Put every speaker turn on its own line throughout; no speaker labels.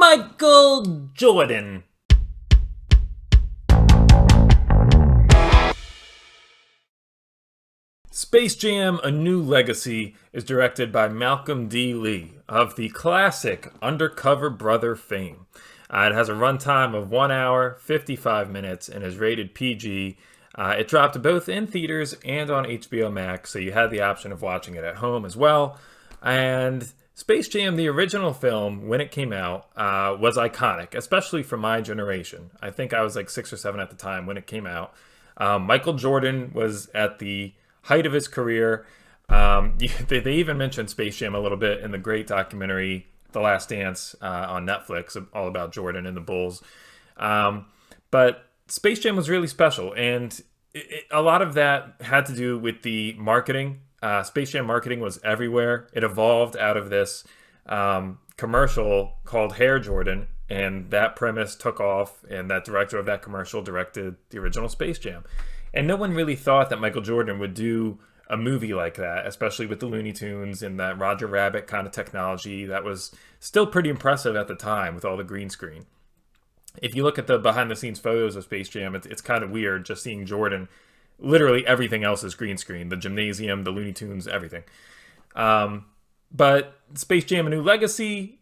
Michael Jordan. Space Jam: A New Legacy is directed by Malcom D of the classic Undercover Brother fame. It has a runtime of 1 hour, 55 minutes, and is rated PG. It dropped both in theaters and on HBO Max, so you had the option of watching it at home as well. And Space Jam, the original film, when it came out, was iconic, especially for my generation. I think I was like 6 or 7 at the time when it came out. Michael Jordan was at the height of his career. They even mentioned Space Jam a little bit in the great documentary The Last Dance on Netflix, all about Jordan and the Bulls. But Space Jam was really special, and a lot of that had to do with the marketing. Space Jam marketing was everywhere. It evolved out of this commercial called Hair Jordan, and that premise took off, and that director of that commercial directed the original Space Jam. And no one really thought that Michael Jordan would do a movie like that, especially with the Looney Tunes and that Roger Rabbit kind of technology that was still pretty impressive at the time with all the green screen. If you look at the behind-the-scenes photos of Space Jam, it's kind of weird just seeing Jordan. Literally everything else is green screen. The gymnasium, the Looney Tunes, everything. But Space Jam: A New Legacy,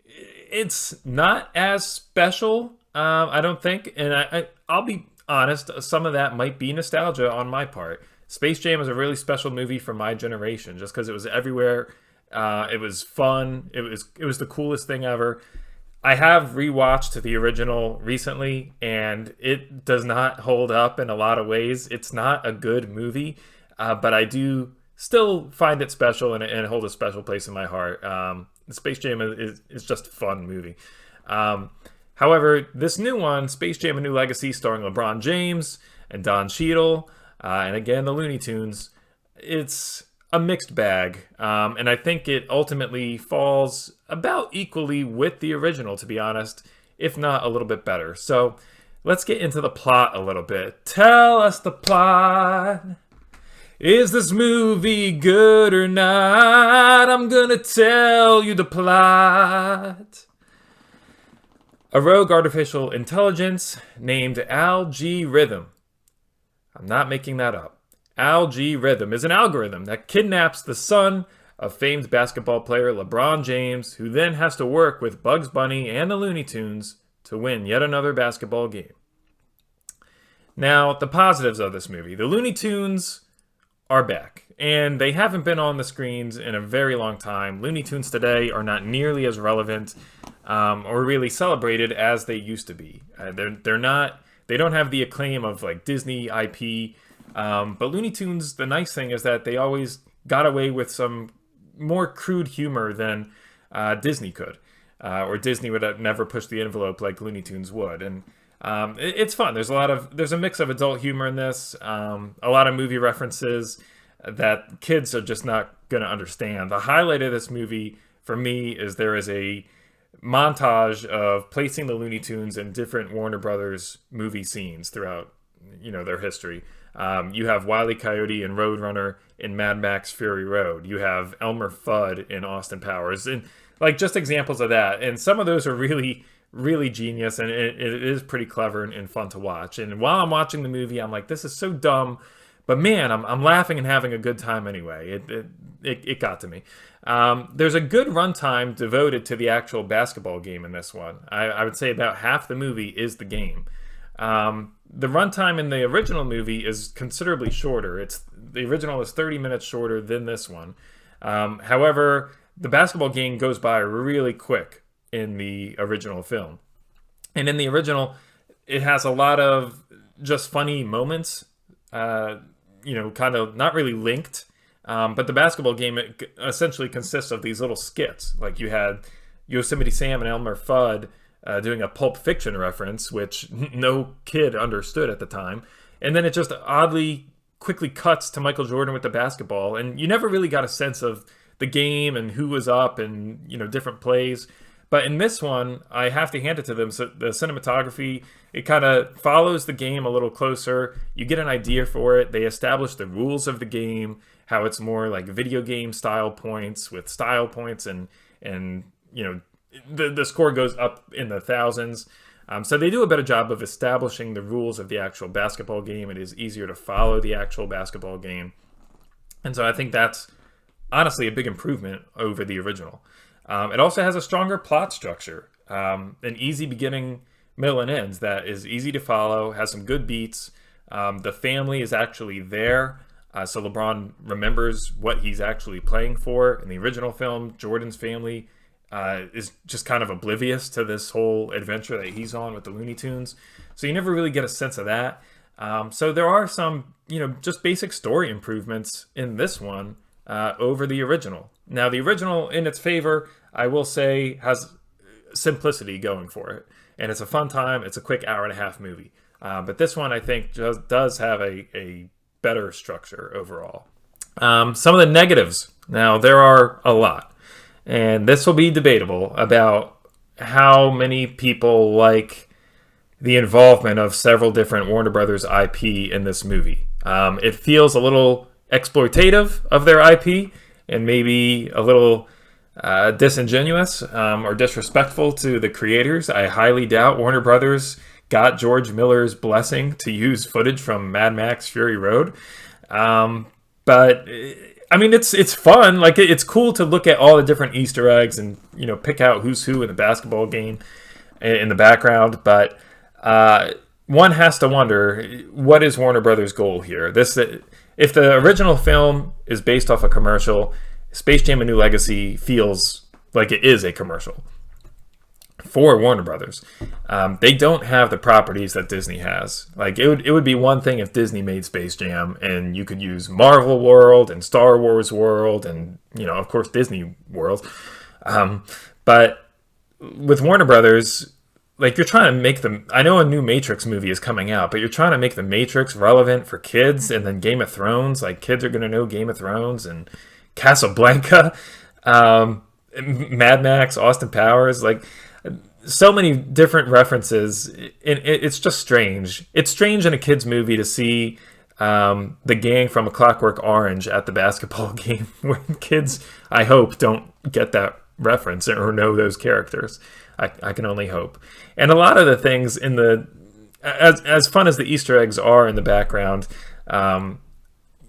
it's not as special, I don't think. And I'll be honest, some of that might be nostalgia on my part. Space Jam is a really special movie for my generation, just because it was everywhere. It was fun. It was the coolest thing ever. I have rewatched the original recently, and it does not hold up in a lot of ways. It's not a good movie, but I do still find it special and hold a special place in my heart. Space Jam is just a fun movie. However, this new one, Space Jam: A New Legacy, starring LeBron James and Don Cheadle, and again, the Looney Tunes, it's a mixed bag. And I think it ultimately falls about equally with the original, to be honest, if not a little bit better. So let's get into the plot a little bit. Tell us the plot. Is this movie good or not? I'm gonna tell you the plot. A rogue artificial intelligence named Algorithm. I'm not making that up. Algorithm is an algorithm that kidnaps the son of famed basketball player LeBron James, who then has to work with Bugs Bunny and the Looney Tunes to win yet another basketball game. Now, the positives of this movie. The Looney Tunes are back, and they haven't been on the screens in a very long time. Looney Tunes today are not nearly as relevant or really celebrated as they used to be. They're not. They don't have the acclaim of like Disney IP, but Looney Tunes. The nice thing is that they always got away with some more crude humor than Disney could, or Disney would have never pushed the envelope like Looney Tunes would. And it's fun. There's a mix of adult humor in this, a lot of movie references that kids are just not going to understand. The highlight of this movie for me is there is a montage of placing the Looney Tunes in different Warner Brothers movie scenes throughout, their history. You have Wile E. Coyote and Roadrunner in Mad Max Fury Road. You have Elmer Fudd in Austin Powers, and like just examples of that. And some of those are really, really genius, and it is pretty clever and fun to watch. And while I'm watching the movie, I'm like, this is so dumb, but man, I'm laughing and having a good time anyway. It got to me. There's a good runtime devoted to the actual basketball game in this one. I would say about half the movie is the game. The runtime in the original movie is considerably shorter. The original is 30 minutes shorter than this one. However, the basketball game goes by really quick in the original film. And in the original, it has a lot of just funny moments, kind of not really linked. But the basketball game essentially consists of these little skits. Like you had Yosemite Sam and Elmer Fudd doing a Pulp Fiction reference, which no kid understood at the time. And then it just oddly quickly cuts to Michael Jordan with the basketball. And you never really got a sense of the game and who was up and, different plays. But in this one, I have to hand it to them. So the cinematography, it kind of follows the game a little closer. You get an idea for it. They establish the rules of the game, how it's more like video game style points with style points and the score goes up in the thousands. So they do a better job of establishing the rules of the actual basketball game. It is easier to follow the actual basketball game. And so I think that's honestly a big improvement over the original. It also has a stronger plot structure, an easy beginning, middle, and ends that is easy to follow, has some good beats. The family is actually there. So LeBron remembers what he's actually playing for. In the original film, Jordan's family is just kind of oblivious to this whole adventure that he's on with the Looney Tunes. So you never really get a sense of that. So there are some, just basic story improvements in this one over the original. Now, the original, in its favor, I will say, has simplicity going for it. And it's a fun time. It's a quick hour-and-a-half movie. But this one, I think, just does have a better structure overall. Some of the negatives. Now, there are a lot. And this will be debatable about how many people like the involvement of several different Warner Brothers IP in this movie. It feels a little exploitative of their IP and maybe a little disingenuous or disrespectful to the creators. I highly doubt Warner Brothers got George Miller's blessing to use footage from Mad Max Fury Road. But I mean, it's fun. Like, it's cool to look at all the different Easter eggs and, pick out who's who in the basketball game in the background. But one has to wonder, what is Warner Brothers' goal here? If the original film is based off a commercial, Space Jam: A New Legacy feels like it is a commercial for Warner Brothers. They don't have the properties that Disney has. Like, it would be one thing if Disney made Space Jam and you could use Marvel World and Star Wars World and, of course, Disney World. But with Warner Brothers, like, you're trying to make them... I know a new Matrix movie is coming out, but you're trying to make the Matrix relevant for kids, and then Game of Thrones. Like, kids are going to know Game of Thrones and Casablanca, Mad Max, Austin Powers. Like, so many different references. It's just strange. It's strange in a kid's movie to see the gang from A Clockwork Orange at the basketball game when kids, I hope, don't get that reference or know those characters. I can only hope. And a lot of the things in as fun as the Easter eggs are in the background,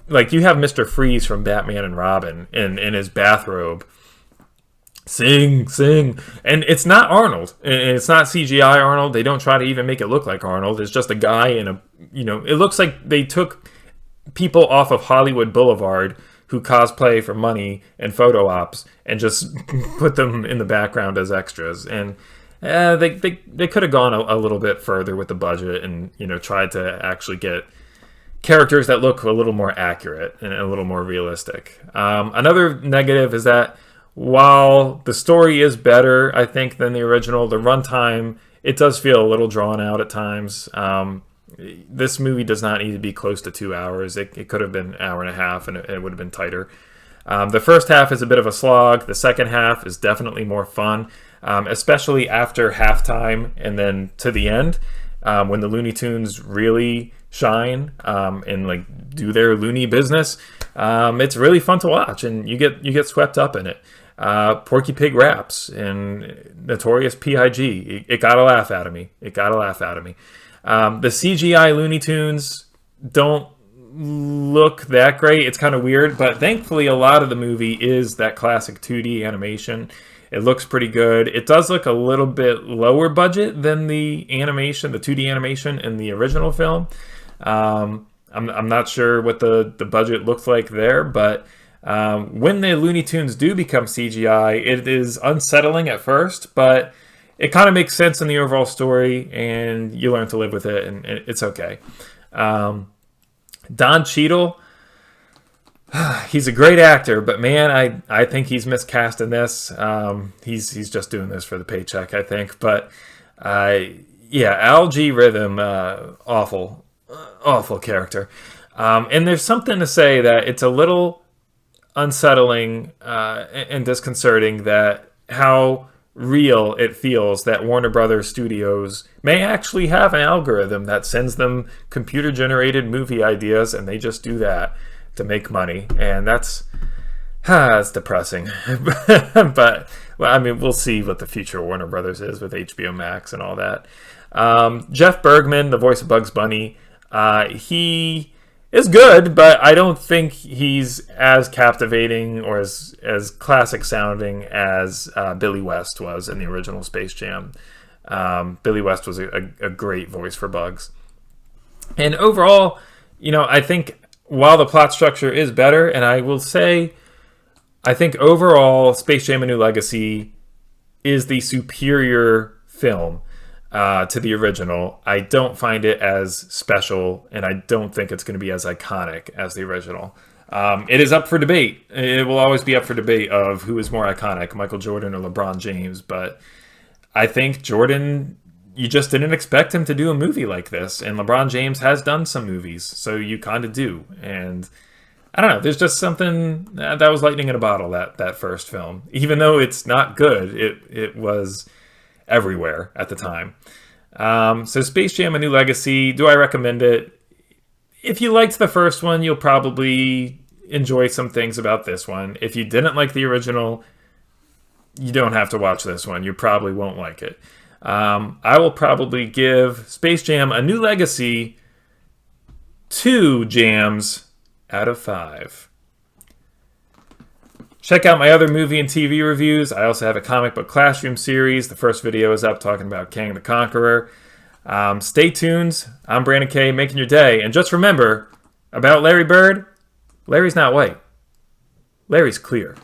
like you have Mr. Freeze from Batman and Robin in his bathrobe. Sing. And it's not Arnold. And it's not CGI Arnold. They don't try to even make it look like Arnold. It's just a guy in a, it looks like they took people off of Hollywood Boulevard who cosplay for money and photo ops and just put them in the background as extras. And they could have gone a little bit further with the budget and, tried to actually get characters that look a little more accurate and a little more realistic. Another negative is that while the story is better, I think, than the original, the runtime, it does feel a little drawn out at times. This movie does not need to be close to 2 hours. It could have been an hour and a half, and it would have been tighter. The first half is a bit of a slog. The second half is definitely more fun, especially after halftime and then to the end, when the Looney Tunes really shine and like do their loony business. It's really fun to watch, and you get swept up in it. Porky Pig raps and Notorious P.I.G. It got a laugh out of me. The CGI Looney Tunes don't look that great. It's kind of weird, but thankfully a lot of the movie is that classic 2D animation. It looks pretty good. It does look a little bit lower budget than the animation, the 2D animation in the original film. I'm not sure what the budget looks like there, but when the Looney Tunes do become CGI, it is unsettling at first, but it kind of makes sense in the overall story, and you learn to live with it, and it's okay. Don Cheadle, he's a great actor, but man, I think he's miscast in this. He's just doing this for the paycheck, I think. But Al G. Rhythm, awful character. And there's something to say that it's a little unsettling and disconcerting that how real it feels that Warner Brothers Studios may actually have an algorithm that sends them computer-generated movie ideas, and they just do that to make money. And that's depressing. But Well, I mean, we'll see what the future of Warner Brothers is with HBO Max and all that. Jeff Bergman, the voice of Bugs Bunny, he is good, but I don't think he's as captivating or as classic sounding as Billy West was in the original Space Jam. Billy West was a great voice for Bugs. And overall, I think while the plot structure is better, and I will say, I think overall Space Jam: A New Legacy is the superior film to the original. I don't find it as special, and I don't think it's going to be as iconic as the original. It is up for debate. It will always be up for debate of who is more iconic, Michael Jordan or LeBron James. But I think Jordan, you just didn't expect him to do a movie like this. And LeBron James has done some movies, so you kind of do. And I don't know, there's just something that was lightning in a bottle, that first film. Even though it's not good, it was everywhere at the time. So Space Jam: A New Legacy, do I recommend it? If you liked the first one, you'll probably enjoy some things about this one. If you didn't like the original, you don't have to watch this one. You probably won't like it. I will probably give Space Jam: A New Legacy 2 jams out of 5. Check out my other movie and TV reviews. I also have a comic book classroom series. The first video is up talking about Kang the Conqueror. Stay tuned. I'm Brandon K, making your day. And just remember about Larry Bird, Larry's not white. Larry's clear.